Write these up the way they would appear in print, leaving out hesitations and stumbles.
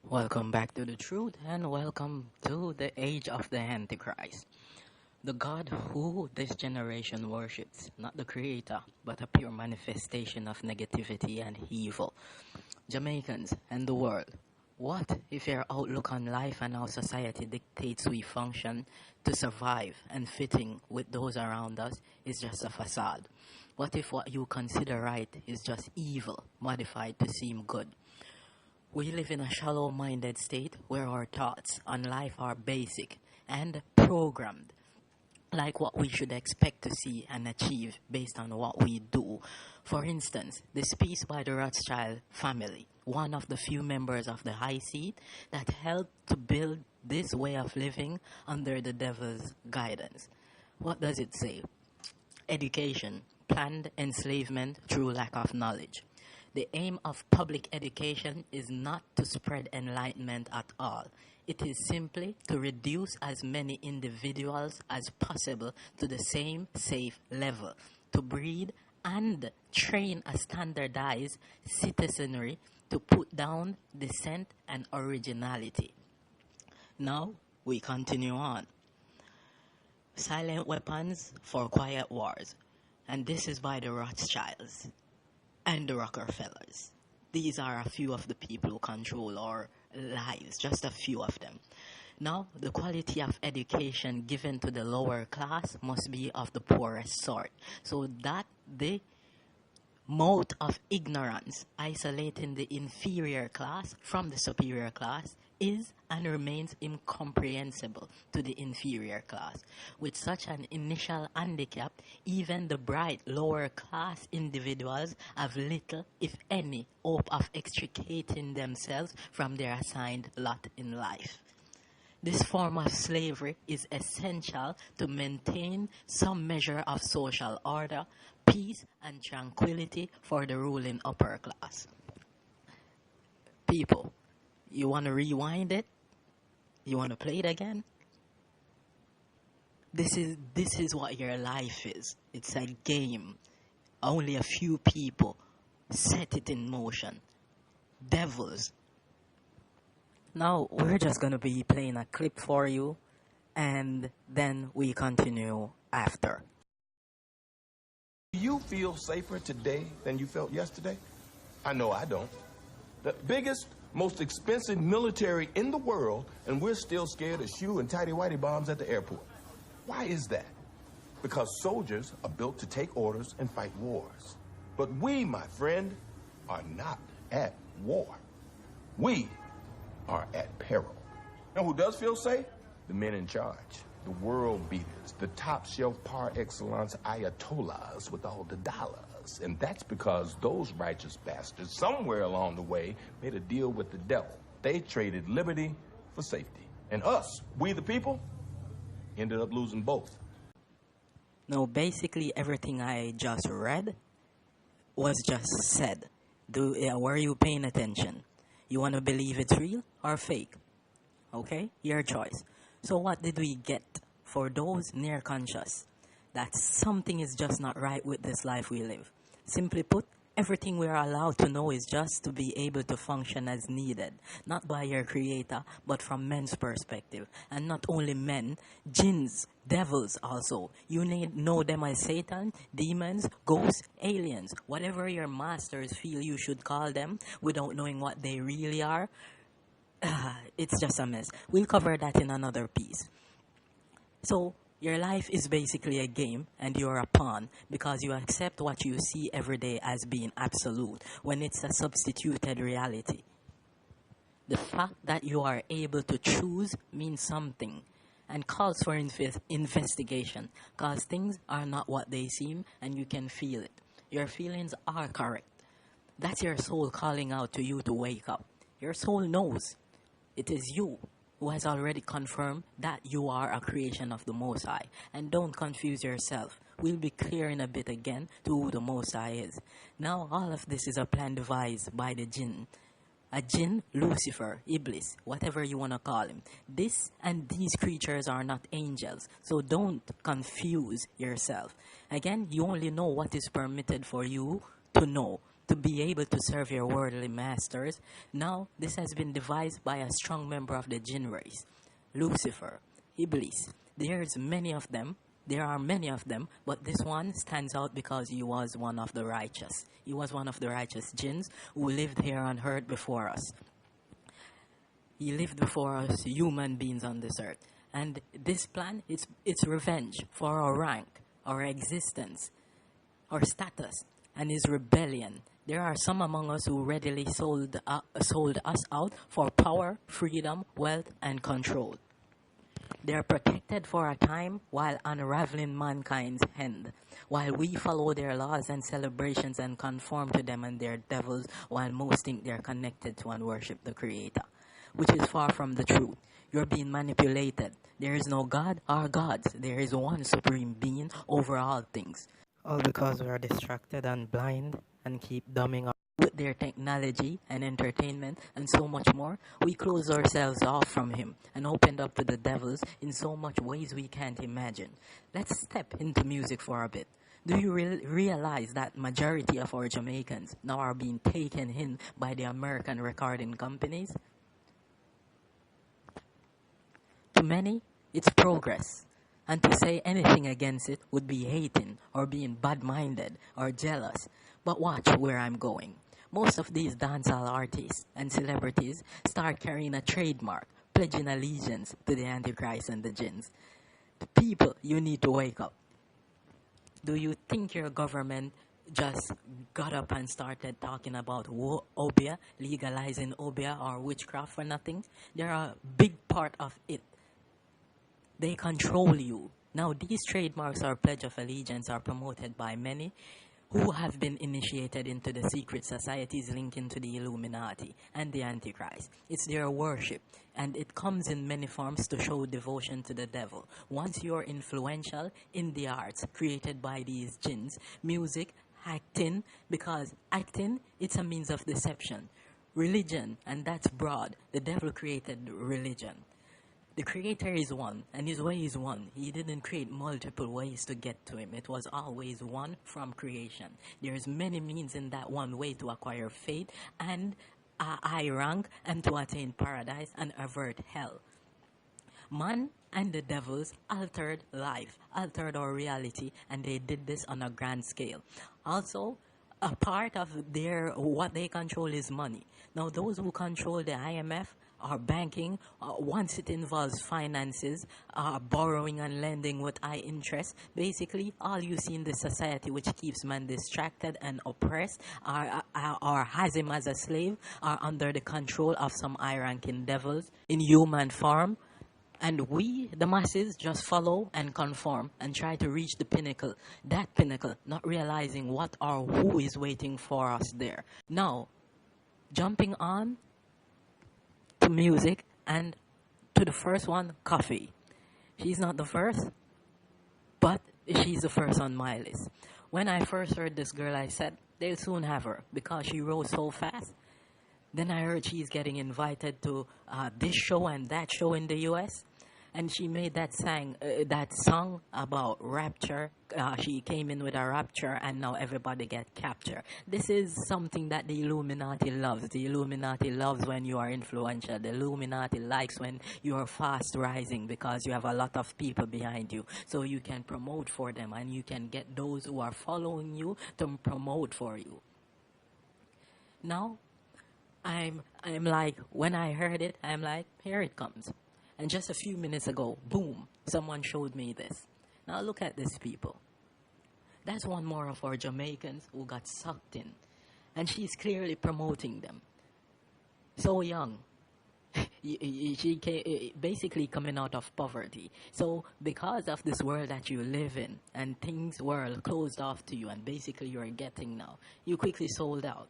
Welcome back to the truth and welcome to the age of the Antichrist. The God who this generation worships, not the creator, but a pure manifestation of negativity and evil. Jamaicans and the world, what if your outlook on life and how society dictates we function to survive and fitting with those around us is just a facade? What if what you consider right is just evil, modified to seem good? We live in a shallow-minded state where our thoughts on life are basic and programmed, like what we should expect to see and achieve based on what we do. For instance, this piece by the Rothschild family, one of the few members of the high seat that helped to build this way of living under the devil's guidance. What does it say? Education, planned enslavement through lack of knowledge. The aim of public education is not to spread enlightenment at all. It is simply to reduce as many individuals as possible to the same safe level, to breed and train a standardized citizenry to put down dissent and originality. Now, we continue on. Silent weapons for quiet wars. And this is by the Rothschilds and the Rockefellers. These are a few of the people who control our lives, just a few of them. Now, the quality of education given to the lower class must be of the poorest sort, so that the mode of ignorance isolating the inferior class from the superior class is and remains incomprehensible to the inferior class. With such an initial handicap, even the bright lower class individuals have little, if any, hope of extricating themselves from their assigned lot in life. This form of slavery is essential to maintain some measure of social order, peace, and tranquility for the ruling upper class. People, you want to rewind it? You want to play it again? This is what your life is. It's a game. Only a few people set it in motion. Devils. Now, we're just going to be playing a clip for you, and then we continue after. Do you feel safer today than you felt yesterday? I know I don't. The biggest, most expensive military in the world, and we're still scared of shoe and tighty-whitey bombs at the airport. Why is that? Because soldiers are built to take orders and fight wars. But we, my friend, are not at war. We are at peril. Now, who does feel safe? The men in charge, the world beaters, the top shelf par excellence ayatollahs with all the dollars. And that's because those righteous bastards somewhere along the way made a deal with the devil. They traded liberty for safety. And us, we the people, ended up losing both. Now, basically everything I just read was just said. Were you paying attention? You want to believe it's real or fake? Okay, your choice. So what did we get for those near conscious that something is just not right with this life we live? Simply put, everything we are allowed to know is just to be able to function as needed, not by your creator, but from men's perspective. And not only men, jinns, devils also. You need know them as Satan, demons, ghosts, aliens, whatever your masters feel you should call them without knowing what they really are. It's just a mess. We'll cover that in another piece. So, your life is basically a game and you're a pawn because you accept what you see every day as being absolute when it's a substituted reality. The fact that you are able to choose means something and calls for investigation because things are not what they seem and you can feel it. Your feelings are correct. That's your soul calling out to you to wake up. Your soul knows. It is you who has already confirmed that you are a creation of the Most High. And don't confuse yourself. We'll be clear in a bit again to who the Most High is. Now, all of this is a plan devised by the jinn. A jinn, Lucifer, Iblis, whatever you want to call him. This and these creatures are not angels, so don't confuse yourself. Again, you only know what is permitted for you to know. to be able to serve your worldly masters. Now, this has been devised by a strong member of the Jinn race, Lucifer, Iblis. There are many of them, but this one stands out because he was one of the righteous. He was one of the righteous jinns who lived here on earth before us. He lived before us human beings on this earth. And this plan, it's revenge for our rank, our existence, our status, and his rebellion. There are some among us who readily sold us out for power, freedom, wealth, and control. They are protected for a time while unraveling mankind's end, while we follow their laws and celebrations and conform to them and their devils, while most think they are connected to and worship the Creator, which is far from the truth. You're being manipulated. There is no God or gods. There is one supreme being over all things. All because we are distracted and blind and keep dumbing up with their technology and entertainment and so much more. We close ourselves off from him and opened up to the devils in so much ways we can't imagine. Let's step into music for a bit. Do you realize that majority of our Jamaicans now are being taken in by the American recording companies? To many, it's progress. And to say anything against it would be hating or being bad-minded or jealous. But watch where I'm going. Most of these dancehall artists and celebrities start carrying a trademark, pledging allegiance to the Antichrist and the Jinns. People, you need to wake up. Do you think your government just got up and started talking about obeah, legalizing obeah or witchcraft for nothing? They're a big part of it. They control you. Now, these trademarks or pledge of allegiance are promoted by many who have been initiated into the secret societies linking to the Illuminati and the Antichrist. It's their worship, and it comes in many forms to show devotion to the devil. Once you're influential in the arts created by these jinns, music, acting, because acting, it's a means of deception. Religion, and that's broad. The devil created religion. The Creator is one, and His way is one. He didn't create multiple ways to get to Him. It was always one from creation. There's many means in that one way to acquire faith and high rank and to attain paradise and avert hell. Man and the devils altered life, altered our reality, and they did this on a grand scale. Also, a part of what they control is money. Now, those who control the IMF or banking, once it involves finances, borrowing and lending with high interest, basically all you see in this society which keeps man distracted and oppressed or has him as a slave are under the control of some high-ranking devils in human form. And we, the masses, just follow and conform and try to reach the pinnacle, that pinnacle, not realizing what or who is waiting for us there. Now, jumping on to music and to the first one, Koffee. She's not the first, but she's the first on my list. When I first heard this girl, I said, they'll soon have her because she rose so fast. Then I heard she's getting invited to this show and that show in the US. And she made that song about rapture. She came in with a rapture and now everybody get captured. This is something that the Illuminati loves. The Illuminati loves when you are influential. The Illuminati likes when you are fast rising because you have a lot of people behind you. So you can promote for them and you can get those who are following you to promote for you. Now, I'm like, when I heard it, I'm like, here it comes. And just a few minutes ago, boom, someone showed me this. Now look at these people. That's one more of our Jamaicans who got sucked in. And she's clearly promoting them. So young. She basically coming out of poverty. So because of this world that you live in and things were closed off to you and basically you're getting now, you quickly sold out.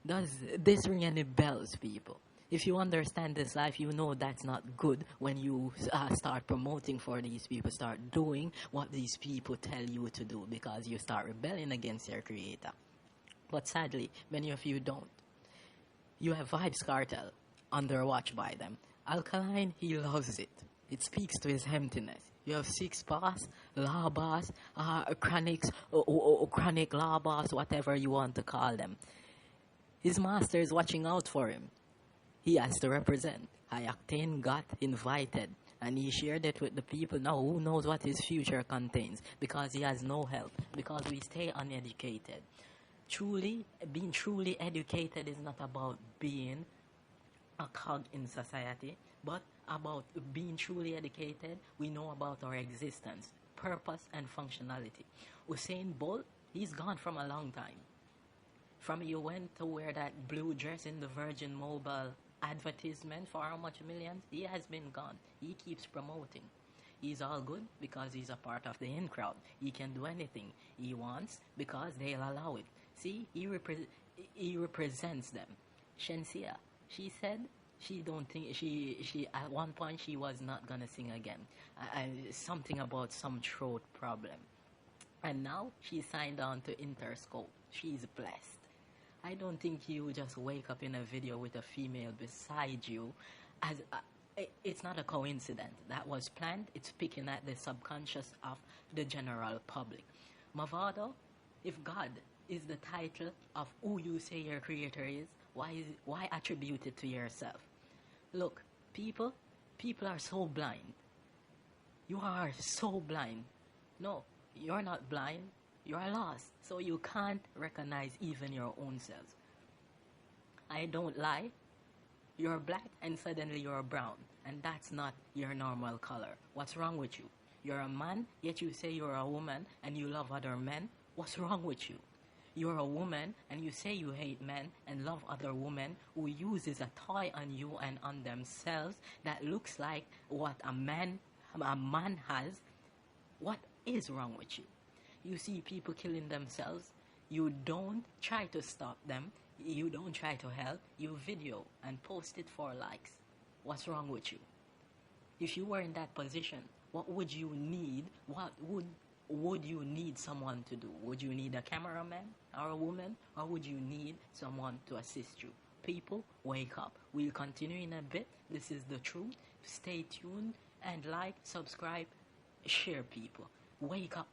Does this ring any bells, people? If you understand this life, you know that's not good when you start promoting for these people, start doing what these people tell you to do because you start rebelling against your Creator. But sadly, many of you don't. You have Vibes Cartel under watch by them. Alkaline, he loves it. It speaks to his emptiness. You have six boss, law boss, chronics, chronic law boss, whatever you want to call them. His master is watching out for him. He has to represent. High Octane got invited, and he shared it with the people. Now, who knows what his future contains? Because he has no help. Because we stay uneducated. Being truly educated is not about being a cog in society, but about being truly educated. We know about our existence, purpose, and functionality. Usain Bolt, he's gone from a long time. From you went to wear that blue dress in the Virgin Mobile advertisement for how much millions? He has been gone. He keeps promoting. He's all good because he's a part of the in crowd. He can do anything he wants because they'll allow it. See, he represents them. Shensia, she said she don't think she at one point she was not gonna sing again. Something about some throat problem, and now she signed on to Interscope. She's blessed. I don't think you just wake up in a video with a female beside you. It's not a coincidence. That was planned. It's picking at the subconscious of the general public. Mavado, if God is the title of who you say your creator is, why attribute it to yourself? Look, people are so blind. You are so blind. No, you're not blind. You are lost, so you can't recognize even your own selves. I don't lie. You're black and suddenly you're brown, and that's not your normal color. What's wrong with you? You're a man, yet you say you're a woman and you love other men. What's wrong with you? You're a woman and you say you hate men and love other women who uses a toy on you and on themselves that looks like what a man has. What is wrong with you? You see people killing themselves. You don't try to stop them. You don't try to help. You video and post it for likes. What's wrong with you? If you were in that position, what would you need? What would you need someone to do? Would you need a cameraman or a woman? Or would you need someone to assist you? People, wake up. We'll continue in a bit. This is the truth. Stay tuned and like, subscribe, share people. Wake up.